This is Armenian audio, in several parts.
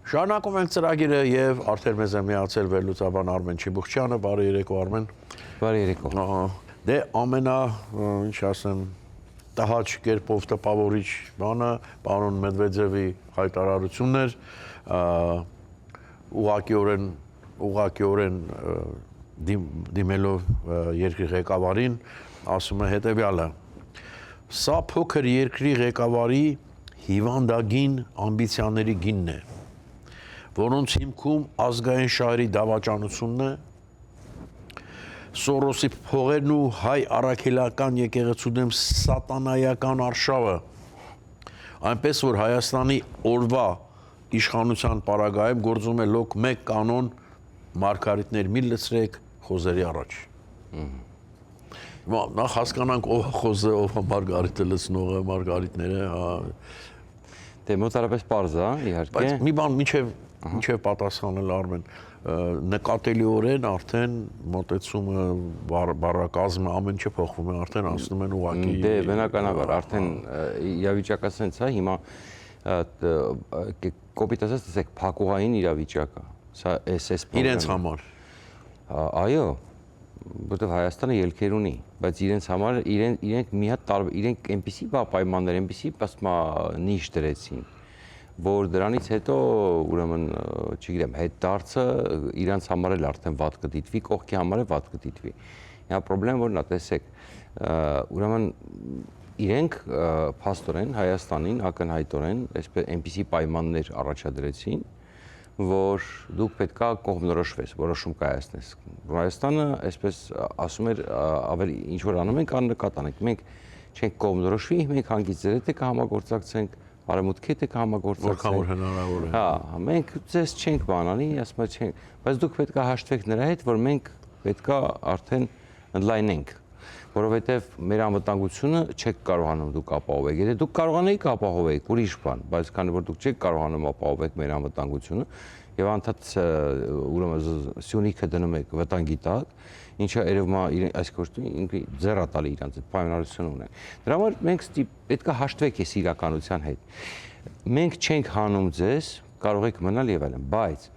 Շարունակում ենք ծրագիրը եւ արդեն մեզ է միացել վերլուծաբան Արմեն Չիբուխչյանը, բարի երեկո Արմեն։ Բարի երեկո։ Դե ամենա, ինչ ասեմ, տհաճ կերպով տպավորիչ բանը պարոն Մեդվեդևի հայտարարությունն էր, ուղղակիորեն դիմելով երկրի ղեկավարին, ասում է հետեւյալը. Սա փոքր երկրի ղեկավարի հիվանդագին ամբիցիաների գինն է, որոնց հիմքում ազգային շահերի դավաճանությունն է, Սորոսի փողերն ու հայ առաքելական եկեղեցու դեմ սատանայական արշավը, այնպես որ Հայաստանի օրվա իշխանության պարագայում գործում է լոկ 1 կանոն մարգարիտներ մի լցրեք խոզերի առաջ։ Նախ հասկանանք ով է խոզը, ով է մարգարիտը լցնողը, մարգարիտները, Դե մոտարապես պարզ է, իհարկե։ Բայց մի բան մինչև պատասխանել Արմեն, նկատելիորեն արդեն մոտեցումը բառակազմը ամեն ինչը փոխվում է, արդեն անցնում են ուղղակի։ Դե բնականաբար, արդեն իրավիճակը սենց է, հիմա կոպիտ ասած տեսեք, փակուղային իրավիճակ է։ Սա SS իրենց համար։ Այո, որտեղ Հայաստանը ելքեր ունի, բայց իրենց համար իրենք մի հատ իրենք այնպիսի պայմաններ, այնպիսի նիշ դրեցին, որ դրանից հետո ուրեմն, չգիտեմ, հետդարձը իրանց համար էլ արդեն վատ կդիտվի, կողքի համար էլ վատ կդիտվի։ Հիմա պրոբլեմը որն է, տեսեք, ուրեմն իրենք փաստորեն Հայաստանին ակնհայտորեն այնպիսի պայմաններ առաջադրեցին, որ դուք պետք է կողմնորոշվես, որոշում կայացնես։ Հայաստանը, այսպես ասում էր, ավելի ինչ որ անում ենք, աննկատ անենք։ Մենք չենք կողմնորոշվի, մենք հանգիստ ձեր հետ կհամագործակցենք, Արևմուտքի հետ կհամագործակցենք։ Որքան որ հնարավոր է։ Հա, մենք ձեզ չենք բանանի, ասում չենք, բայց դուք պետք է հաշտվեք նրա հետ, որ մենք պետք է արդեն ընդլայնենք, որովհետև մեր անվտանգությունը չեք կարողանում դուք ապահովեք։ Եթե դուք կարողանեիք ապահովեք, ուրիշ բան, բայց քանի որ դուք չեք կարողանում ապահովեք մեր անվտանգությունը եւ անդադ ուրեմն Սյունիքը դնում եք վտանգի տակ, ինչը երևում է այսքան ինքը ձեռատալի իրանց այդ պայմանավորությունը ունեն։ Դրա համար մենք պետք է հաշտվեք այս իրականության հետ։ Մենք չենք հանում ձեզ, կարող եք մնալ եւ այլն, բայց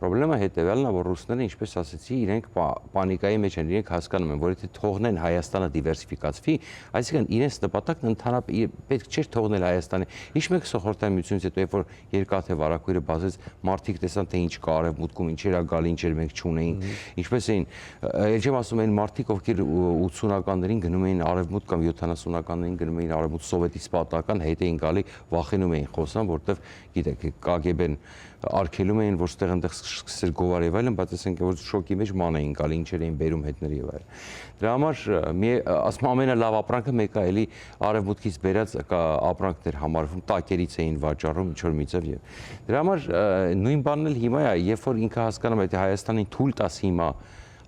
Պրոբլեմը հետևյալն է, որ ռուսները, ինչպես ասեցի, իրենք պանիկայի մեջ են, իրենք հասկանում են, որ եթե թողնեն Հայաստանը դիվերսիֆիկացվի, այսինքն իրենց նպատակն ընդհանրապես պետք չէր թողնել Հայաստանը։ Ինչ մեկ Խորհրդային միությունից հետո, երբ որ երկաթե վարակույրը բացեց, մարդիկ տեսան, թե ինչ կա արևմուտքում, ինչեր է գալի, ինչեր մենք չունեինք, ինչպես էին, ել չեմ ասում, այն մարդիկ, ովքեր 80-ականներին գնում էին արևմուտք կամ 70-ականներին գնում էին արևմուտք սովետից պատական, հետ էին գալի, վախենում էին խոսան, որտեվ գիտեք, KGB-ն արգելում էին, որ ստեղ այնտեղ սկսել գովար եւ այլն, բայց ասենք որ շոկի մեջ ման էին գալի, ինչեր էին բերում հետների եւ այլն։ Դրա համար ասում ամենալավ ապրանքը մեկը էլի արևմուտքից բերած ապրանքներ համարվում, տակերից էին վաճառում, ինչ որ միցև եւ։ Դրա համար նույն բանն էլ հիմա է, երբ որ ինքը հասկանում է, թե Հայաստանին թույլ տաս հիմա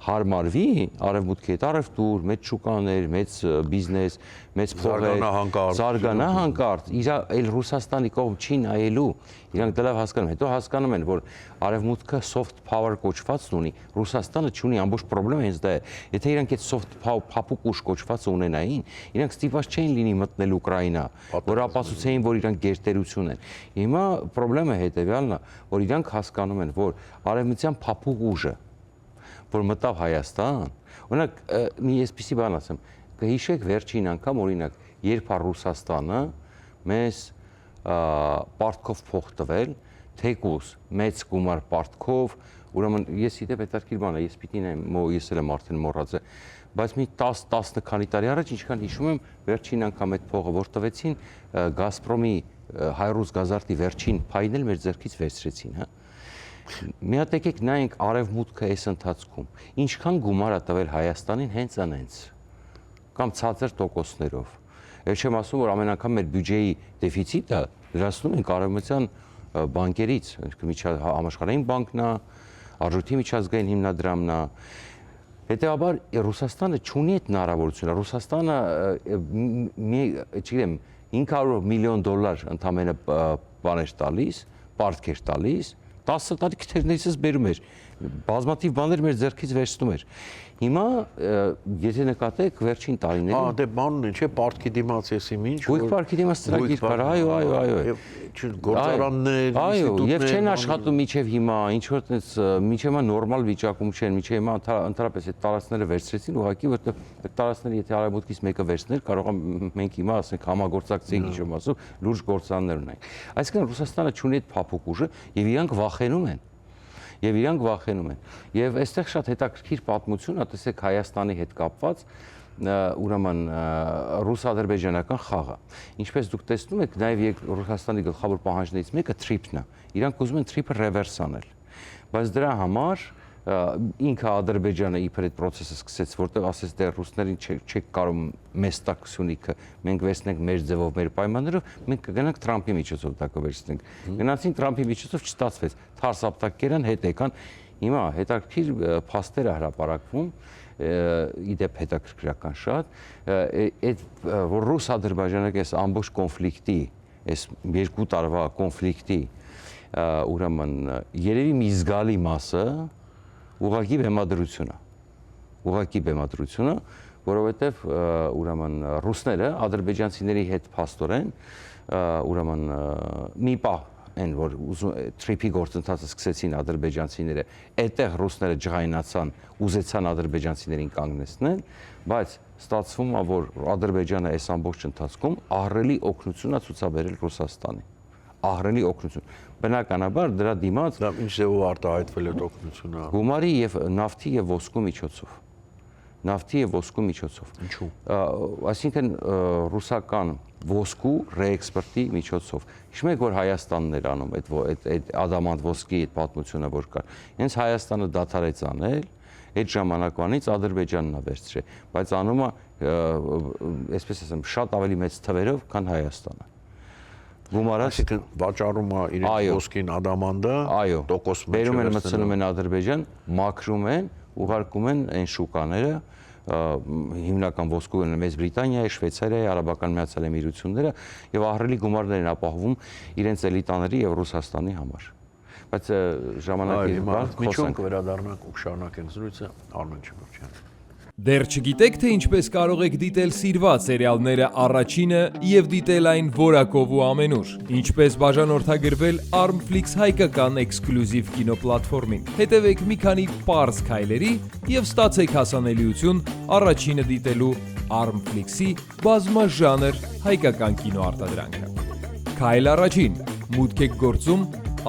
հարմարվի արևմուտքի հետ առևտուր, մեծ շուկաներ, մեծ բիզնես, մեծ փողեր, զարգանա հանկարծ, իր էլ Ռուսաստանի կողմ չի նայելու, իրանք դա լավ հասկանում են, հետո հասկանում են, որ արևմուտքը soft power կոչվածն ունի, Ռուսաստանը չունի, ամբողջ խնդրեմը հենց դա է, եթե իրանք այդ soft power փափուկ ուժ կոչվածը ունենային, իրանք ստիպված չէին լինի մտնել Ուկրաինա, որ ապացուցեին, որ իրանք գերտերություն են։ Հիմա խնդրեմը հետևյալն է, որ իրանք հասկանում են, որ արևմտյան փափուկ ուժը որ մտավ Հայաստան, օրինակ մի այսպիսի բան ասեմ, կհիշեք վերջին անգամ օրինակ, երբ Ռուսաստանը մեզ պարտքով փող տվել, թեկուզ մեծ գումար պարտքով, ուրեմն ես իդեպ հետաքրքիր բան է, ես պիտի նայեմ, ես էլ եմ արդեն մոռացել, բայց մի 10 քանի տարի առաջ ինչքան հիշում եմ, վերջին անգամ այդ փողը որ տվեցին, Գազպրոմի Հայրուս գազարտի վերջին փայլն էլ մեր ձեռքից վերցրեցին, հա։ Մի հատ եկեք նայենք արևմուտքը այս ընթացքում, ինչքան գումար է տվել Հայաստանին հենց անենց, կամ ցածր տոկոսներով։ Ես չեմ ասում, որ ամեն անգամ մեր բյուջեի դեֆիցիտը լրացնում ենք արևմտյան բանկերից, համաշխարհային բանկն է, Արժույթի միջազգային հիմնադրամն է։ Հետևաբար Ռուսաստանը չունի այդ հնարավորությունը, Ռուսաստանը, չգիտեմ, $500 միլիոն ընդամենը բաներ տալիս, պարտքեր տալիս, 10 տարի քթերներիցս բերում էր, բազմաթիվ բաներ մեր ձեռքից վերցնում էր։ Հիմա եթե նկատեք վերջին տարիներին դե բանն է, չէ, պարտքի դիմաց եսի ինչ Գույք պարկի դիմաց ծրագիր կար, այո։ Գործարաններ, Այո, ինստիտուտներ, եւ չեն աշխատում միջև հիմա, ինչ որ տես միջև հիմա նորմալ վիճակում չեն, միջև հիմա ընդհանրապես այդ տարածքները վերցրեցին, ուղղակի որտեղ այդ տարածքները եթե արևմուտքից մեկը վերցներ, կարող է մենք հիմա ասենք համագործակցենք ինչ եմ ասում, լուրջ գործարաններ ունենք։ Այսինքն Ռուսաստանը չունի այդ փափուկ ուժը եւ իրանք վախենում են։ Եվ այստեղ շատ հետաքրքիր պատմություն է, տեսեք Հայաստանի հետ կապված ուրեմն ռուս-ադրբեջանական խաղը։ Ինչպես դուք տեսնում եք, նաև Ռուսաստանի գլխավոր պահանջներից մեկը թրիփն է։ Իրանք ուզում են թրիփը ռևերս անել։ Բայց դրա համար ինքը Ադրբեջանը իբր այդ process-ը սկսեց, որտեղ ասեց դեռ ռուսներին չեք կարող մեզ տակ Սյունիքը, մենք վերցնենք մեր ձևով, մեր պայմաններով, մենք կգնանք Թրամփի միջոցով դա կվերցնենք։ Գնացին Թրամփի միջոցով չստացվեց։ Թարս ապտակերան հետ եկան։ Հիմա հետաքրքիր փաստեր է հրապարակվում, իդեպ հետաքրքրական շատ, այդ որ ռուս-ադրբեջանական այս ամբողջ կոնֆլիկտի, այս 2 տարվա կոնֆլիկտի ուրեմն երևի մի զգալի մասը ուղղակի բեմադրություն է, որովհետև ուրեմն ռուսները ադրբեջանցիների հետ փաստորեն ուրեմն մի պահ այն որ թրիփի գործընթացը սկսեցին ադրբեջանցիները, այդտեղ ռուսները ջղայնացան, ուզեցան ադրբեջանցիներին կանգնեցնել, բայց ստացվում է որ Ադրբեջանը այս ամբողջ ընթացքում ահռելի օգնություն է ցուցաբերել Ռուսաստանին։ Ահռելի օգնություն։ Բնականաբար դրա դիմաց ինչ ձևով արտահայտվել այդ օգնությունը։ Գումարի եւ նավթի եւ ոսկու միջոցով։ Ինչու՞։ Այսինքն ռուսական ոսկու ռեէքսպորտի միջոցով։ Հիշում եք որ Հայաստանն էր անում այդ ադամանտ ոսկի այդ պատմությունը որ կար։ Հենց Հայաստանը դադարեց անել, այդ ժամանակվանից Ադրբեջանն է վերցրել, բայց անում է այսպես ասեմ շատ ավելի մեծ թվերով, քան Հայաստանը։ Այսինքն վաճառում է իրենց ոսկին ադամանդը, տոկոս բերում են մտցնում են Ադրբեջան, մաքրում են, ուղարկում են այն շուկաները, հիմնական ոսկու են Մեծ Բրիտանիայի, Շվեյցարիայի, Արաբական Միացյալ Էմիրությունները եւ ահռելի գումարներ են ապահովում իրենց էլիտաների եւ Ռուսաստանի համար։ Բայց ժամանակի բան միջոն կվերադառնանք ու շարունակենք զրույցը Արմեն Չիբուրդյան։ Դեռ չգիտեք, թե ինչպես կարող եք դիտել սիրված սերիալները առաջինը և դիտել այն որակով ու ամենուր։ Ինչպես բաժանորդագրվել Armflix հայկական էքսկլյուզիվ կինոպլատֆորմին։ Հետևեք մի քանի պարզ քայլերի և ստացեք հասանելիություն առաջինը դիտելու Armflix-ի բազմաժանր հայկական կինոարտադրանքը։ Քայլ առաջին. մուտք եք գործում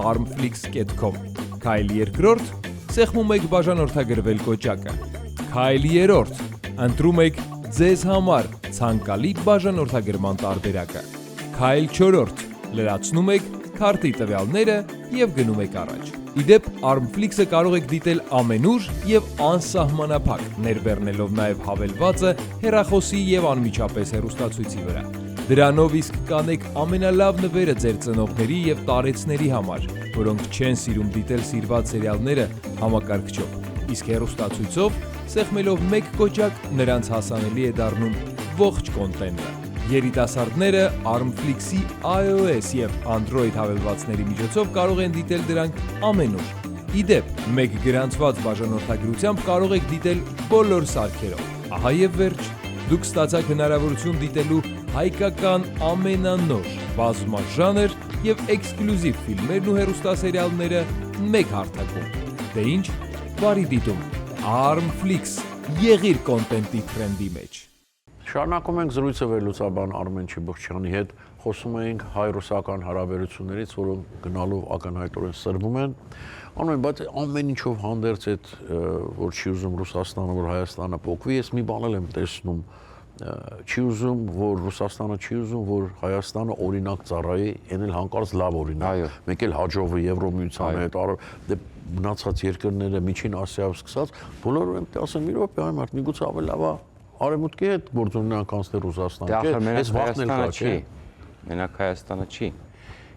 armflix.com։ Քայլ երկրորդ. սեղմում եք բաժանորդագրվել կոճակը։ Քայլ երրորդ. ընտրում եք ձեզ համար ցանկալի բաժանորդագրման տարբերակը։ Քայլ չորրորդ. լրացնում եք քարտի տվյալները և գնում եք առաջ։ Իդեպ Armflix-ը կարող եք դիտել ամենուր և անսահմանափակ, ներբեռնելով նաև հավելվածը հեռախոսի և անմիջապես հեռուստացույցի վրա։ Դրանով իսկ կանեք ամենալավ նվերը ձեր ծնողների և տարեցների համար, որոնք չեն սիրում դիտել սիրված սերիալները համակարգչով, իսկ հեռուստացույցով սեղմելով մեկ կոճակ նրանց հասանելի է դառնում ողջ կոնտենտը։ Երիտասարդները Armflix-ի iOS և Android հավելվածների միջոցով կարող են դիտել դրանք ամենուր։ Իդեպ, մեկ գրանցված բաժանորդագրությամբ կարող եք դիտել բոլոր սարքերով։ Ահա և վերջ, դուք ստացաք հնարավորություն դիտելու հայկական ամենանոր, բազմաժանր և էքսկլյուզիվ ֆիլմերն ու հեռուստասերիալները մեկ հարթակում։ Դե ինչ, բարի դիտում։ Armflix, եղիր կոնտենտի թրենդի մեջ։ Շարունակում ենք զրույցը վերլուծաբան Արմեն Չիբուրդյանի հետ, խոսում ենք հայ-ռուսական հարաբերություններից, որոնք գնալով ակնհայտորեն սրվում են։ Արմեն, բայց ամեն ինչով հանդերձ այդ որ չի ուզում Ռուսաստանը, որ Հայաստանը փոխվի, ես մի բան եմ տեսնում, չի ուզում, որ Ռուսաստանը չի ուզում, որ Հայաստանը օրինակ ծառայի, այն էլ հանկարծ լավ օրինակ։ Մեկ էլ հաջողվի Եվրոմիության հետ, դե մնացած երկրները Միջին Ասիայով սկսած, բոլորը ասեն՝ մի րոպե, այ մարդ, միգուցե ավելի լավ է Արևմուտքի հետ գործունեություն կանցնել Ռուսաստանը, այս վախն էլ կա, մենակ Հայաստանը չի։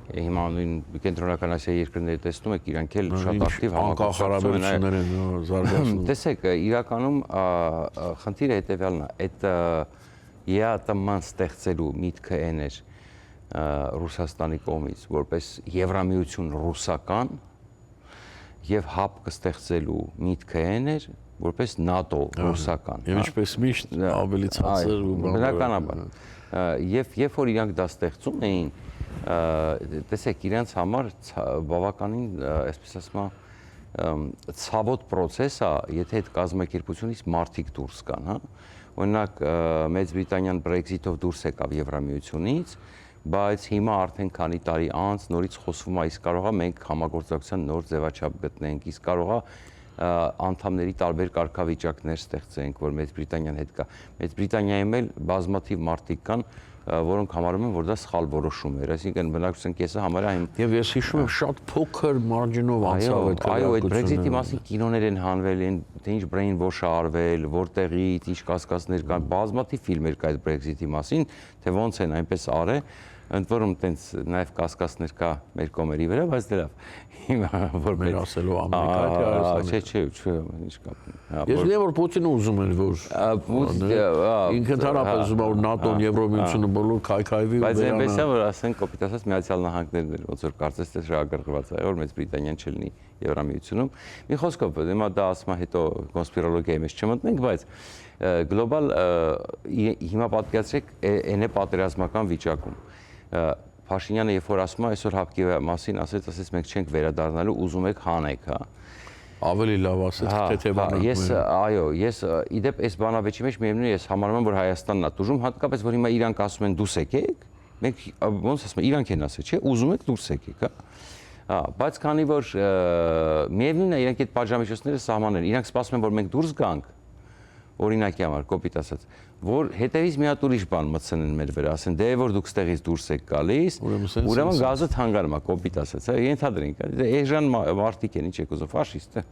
Հիմա նույն կենտրոնական Ասիայի երկրները տեսնում եք, իրանք էլ շատ ակտիվ համակարգություններ են զարգացնում։ Տեսեք, իրականում խնդիրը հետևյալն է, այդ ԵԱՏՄ-ն ստեղծելու միտքը այն էր Ռուսաստանի կողմից, որպես Եվրամիություն ռուսական, եւ հապ կստեղծելու միտքը այն էր, որպես ՆԱՏՕ ռուսական։ Եվ ինչպես միշտ ավելի ցածր ու բնականաբար։ Երբ որ իրանք դա ստեղծում էին, տեսեք, իրանք համար բավականին, այսպես ասեմ, ցավոտ process է, եթե այդ կազմակերպությունից մարդիկ դուրս կան, հա։ Օրինակ, Մեծ Բրիտանիան Brexit-ով դուրս եկավ Եվրամիությունից, բայց հիմա արդեն քանի տարի անց նորից խոսվում է, իսկ կարող է մենք համագործակցության նոր ձևաչափ գտնենք, իսկ կարող է անդամների տարբեր կարգավիճակներ ստեղծենք, որ Մեծ Բրիտանիան հետ կա։ Մեծ Բրիտանիայում էլ բազմաթիվ մարդիկ կան, որոնք համարում են, որ դա սխալ որոշում էր, այսինքն բնակչության կեսը համարյա հիմա։ Եվ ես հիշում եմ շատ փոքր մարջինով անցավ այդ այո, այդ Brexit-ի մասին կինոներ են հանվել, թե ինչ brain wash է արվել, որտեղից, ինչ կասկածներ կան, բազմաթիվ ֆիլմեր կա այդ Brexit-ի մասին, թե ոնց են այնպես արել, ընդ որում տենց նաև կասկածներ կա մեր կողմերի վրա, բայց դե լավ։ Հիմա որ մեր ասելով Ամերիկայի չէ, ինչ կապ։ Ես լավ որ Պուտինը ուզում են որ ինքը ընդհանրապես ուզում է որ ՆԱՏՕ-ն, Եվրոմիությունը բոլոր քայքայվի ու բայց այնպես է որ ասենք կոպիտ ասած Միացյալ Նահանգներն ոնց որ կարծես թե շահագրգռված է որ Մեծ Բրիտանիան չլինի Եվրամիությունում։ Մի խոսքով հիմա դա ասում է հետո կոնսպիրոլոգիայի մեջ չմտնենք, բայց գլոբալ հիմա պատկերացրեք այն է պատերազմական վիճակում Փաշինյանը երբ որ ասում է այսօր հապկի մասին ասեց մենք չենք վերադառնալու, ուզում եք հանեք, հա։ Ավելի լավ ասեց, թեթևանալ։ Ես իդեպ այս բանավեճի մեջ միևնույն է ես համարում եմ որ Հայաստանն է դժում, հատկապես որ հիմա իրանք ասում են դուրս եկեք, մենք ոնց ասում են իրանք են ասել, չէ, ուզում եք դուրս եկեք, հա։ Բայց քանի որ միևնույնն է իրանք այդ պատժամիջոցները սահմանեն, իրանք սպասում են որ մենք դուրս գանք, օրինակի համար կոպիտ ասած, որ հետևից մի հատ ուրիշ բան մտցնեն մեր վրա, ասեն դե որ դուք ստեղից դուրս եք գալիս, ուրեմն գազը թանկանում է, կոպիտ ասած, ենթադրենք, էժան մարդիկ են, ինչ եք ուզում, ֆաշիստ է,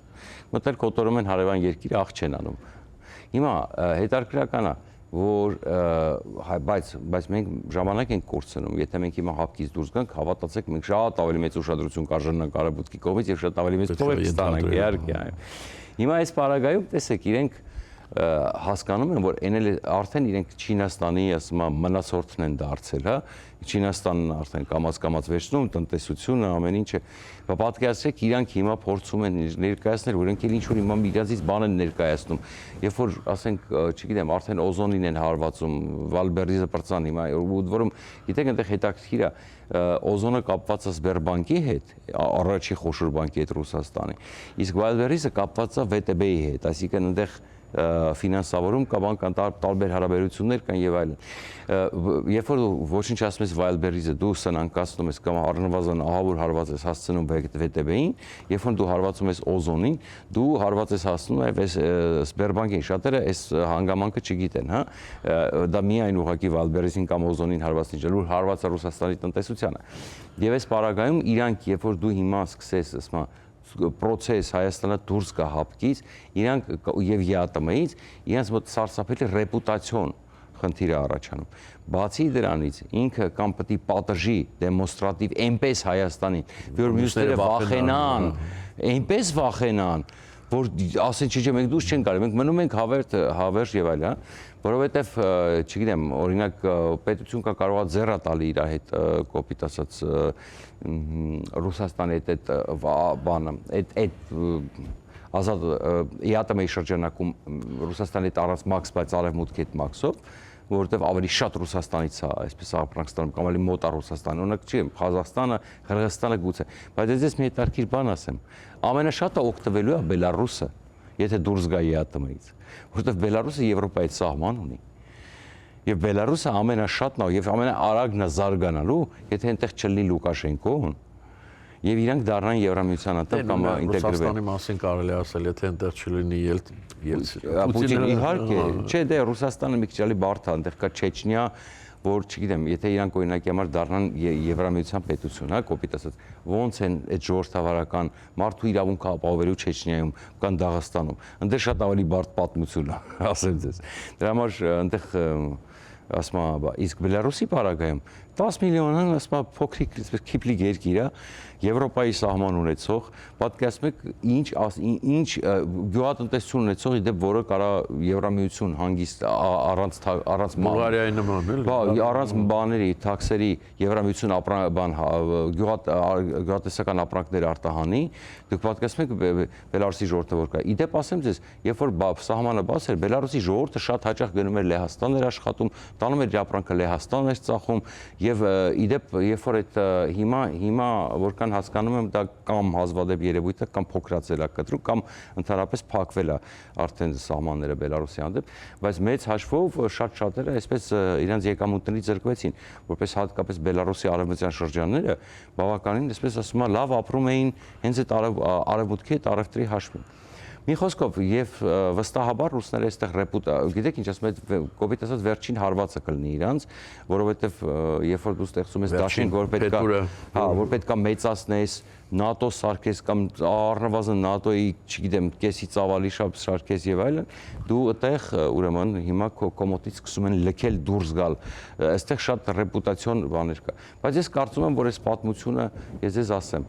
մտել կոտորում են հարևան երկիրը, աղ չեն անում։ Հիմա հետաքրքրական է, որ բայց մենք ժամանակ ենք կորցնում, եթե մենք հիմա հապկից դուրս գանք, հավատացեք, մենք շատ ավելի մեծ ուշադրություն կարժանանք արաբուտքի կողմից եւ շատ ավելի մեծ փող ստանանք, իհարկե։ Հիմա այս պարագայում տեսեք, իրենք հասկանում են, որ արդեն իրենք Չինաստանի, ասում եմ, մնացորդն են դարձել, հա, Չինաստանն արդեն կամաց-կամաց վերցնում, տնտեսությունը, ամեն ինչը, պատկերացրեք, իրանք հիմա փորձում են ներկայացնել, որ իրենք էլ ինչ-որ հիմա իրացից բան են ներկայացնում, երբ որ, ասենք, չգիտեմ, արդեն օզոնին են հարվածում, Վալբերիզը պրծան հիմա, որում, գիտեք, այնտեղ հետաքրքիր է, օզոնը կապված է Սբերբանկի հետ, առաջի խոշոր բանկի հետ Ռուսաստանի, իսկ Վալբերիզը կապված է ՎՏԲ-ի հետ, այսինքն այնտեղ ֆինանսավորում կա բան կան տարբեր հարաբերություններ կան եւ այլն։ Երբ որ ոչինչ ասում ես Wildberries-ը դու սնանկացնում ես կամ առնվազն ահավոր հարված ես հասցնում ՎՏԲ-ին, երբ որ դու հարվածում ես օզոնին, դու հարված ես հասցնում ես Սբերբանկին, շատերը այս հանգամանքը չգիտեն, հա։ Դա միայն ուղղակի Wildberries-ին կամ օզոնին հարվածին չէ, որ հարվածը Ռուսաստանի տնտեսությանը։ Եվ այս պարագայում իրանք երբ որ դու հիմա սկսես, ասма process Հայաստանը դուրս գա հապկից, իրանք եւ ԵԱՏՄ-ից, իրանք մոտ սարսափելի ռեպուտացիոն խնդիր է առաջանում։ Բացի դրանից ինքը կամ պետք է պատժի դեմոնստրատիվ այնպես Հայաստանին, որ մյուսները վախենան, այնպես վախենան, որ ասեն չէ, մենք դուրս չենք գալու, մենք մնում ենք հավերժ եւ այլ, հա, որովհետեւ չգիտեմ, օրինակ պետություն կա կարողա ձեռա տալի իր հետ կոպիտ ասած Ռուսաստանի հետ բանը, այդ ազատ ԵԱՏՄ-ի շրջանակում Ռուսաստանի հետ առանց մաքս, բայց արևմուտքի հետ մաքսով, որովհետև ավելի շատ Ռուսաստանից է, այսպես ապրանք ստանում, կամ ավելի մոտ է Ռուսաստանը, օրինակ չի, Ղազախստանը, Қырғызստանը գուցե, բայց ես մի հետաքրքիր բան ասեմ, ամենաշատը օգտվելու է Բելարուսը, եթե դուրս գա ԵԱՏՄ-ից, որովհետև Բելարուսը Եվրոպայից սահման ունի, եւ Բելարուսը ամենաշատն է եւ ամենաարագն է զարգանալու, եթե այնտեղ չլինի Լուկաշենկոն, եւ իրանք դառնան Եվրամիության անդամ կամ ինտեգրվեն։ Ռուսաստանի մասին կարելի ասել, եթե այնտեղ չլինի Պուտինը իհարկե, չէ, դե Ռուսաստանը մի քիչ ավելի բարդ է, այնտեղ կա Չեչնիա, որ չգիտեմ, եթե իրանք օրինակի համար դառնան Եվրամիության պետություն, հա, կոպիտ ասած, ոնց են այդ ժողովրդավարական մարդու իրավունքը ապահովելու Չեչնիայում կամ Դաղստանում, այնտեղ շատ ավելի բարդ պատմություն է, ասեմ ձեզ։ Դրա համար այնտեղ ասма, իսկ Բելարուսի պարագայում 10 միլիոնն ասма փոքրիկ քիփլիկ երկիր է, Եվրոպայի սահման ունեցող, պատկերացնում եք ինչ գյուղատնտեսություն ունեցող իդեպ, որը կարա Եվրամիություն հանգիստ առանց Բուլղարիայի նման էլի։ առանց բաների, թաքսերի Եվրամիություն գյուղատնտեսական ապրանքներ արտահանի, դուք պատկերացնում եք Բելարուսի ժողովուրդը որ կա։ Իդեպ ասեմ ձեզ, երբ որ սահմանը բաց էր, Բելարուսի ժողովուրդը շատ հաճախ գնում էր Լեհաստան էր աշխատում, տանում էր ապրանքը Լեհաստան էր ծախում եւ իդեպ երբ որ այդ հիմա որքան հասկանում եմ դա կամ հազվադեպ երևույթ է կամ փոքրացել է կտրուկ կամ ընդհանրապես փակվել է արդեն սահմանները Բելարուսի հանդեպ, բայց մեծ հաշվով շատ շատերը այսպես իրենց եկամուտներից զրկվեցին, որպես հատկապես Բելարուսի արևմտյան շրջանները բավականին այսպես ասում եմ լավ ապրում էին հենց այդ արևմուտքի այդ առևտրի հաշվին։ Մի խոսքով եւ վստահաբար ռուսները այստեղ գիտեք ինչ ասում եմ կոպիտ ասած վերջին հարվածը կլինի իրանց, որովհետեւ երբ որ դու ստեղծում ես դաշինք, որ պետքա, որ պետքա մեծացնես, ՆԱՏՕ սարքես կամ առնվազն ՆԱՏՕ-ի, չգիտեմ, կեսի ծավալի շապ սարքես եւ այլն, դու այդտեղ ուրեմն հիմա քո կոմոտից սկսում են լքել դուրս գալ։ Այստեղ շատ ռեպուտացիոն բաներ կա։ Բայց ես կարծում եմ, որ այս պատմությունը, ես ձեզ ասեմ,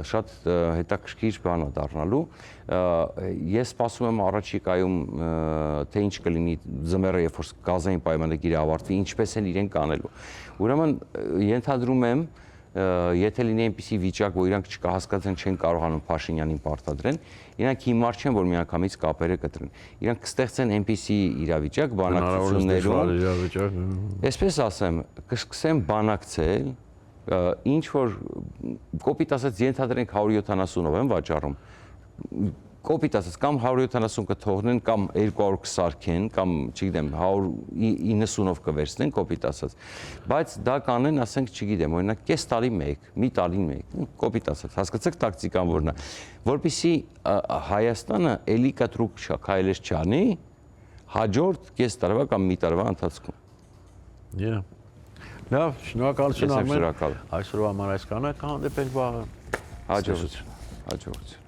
շատ հետաքրքիր բան է դառնալու։ Ես սպասում եմ առաջիկայում թե ինչ կլինի ձմեռը, երբ որ գազային պայմանագիրը ավարտվի, ինչպես են իրենք անելու։ Ուրեմն ենթադրում եմ, եթե լինի այնպիսի վիճակ, որ իրանք չկահասկածեն չեն կարողանում Փաշինյանին պարտադրեն, իրանք հիմար չեն, որ միանգամից կապերը կտրեն։ Իրանք կստեղծեն այնպիսի իրավիճակ բանակցություններում, այսպես ասեմ, կսկսեն բանակցել, ինչ որ կոպիտ ասած ենթադրենք 170-ով են վաճառում, կոպիտ ասած կամ 170 կթողնեն կամ 200 կսարքեն կամ չգիտեմ 190-ով կվերցնեն կոպիտ ասած, բայց դա կանեն, ասենք, չգիտեմ, օրինակ կես տարի մեկ, մի տարին մեկ, կոպիտ ասած, հասկացեք տակտիկան որն է, որպեսզի Հայաստանը էլի կտրուկ քայլեր չանի հաջորդ կես տարվա կամ մի տարվա ընթացքում։ Լավ, շնորհակալություն Արմեն։ Շնորհակալ։ Այսօրվա համար այսքանը, կհանդիպենք վաղը։ Հաջողություն։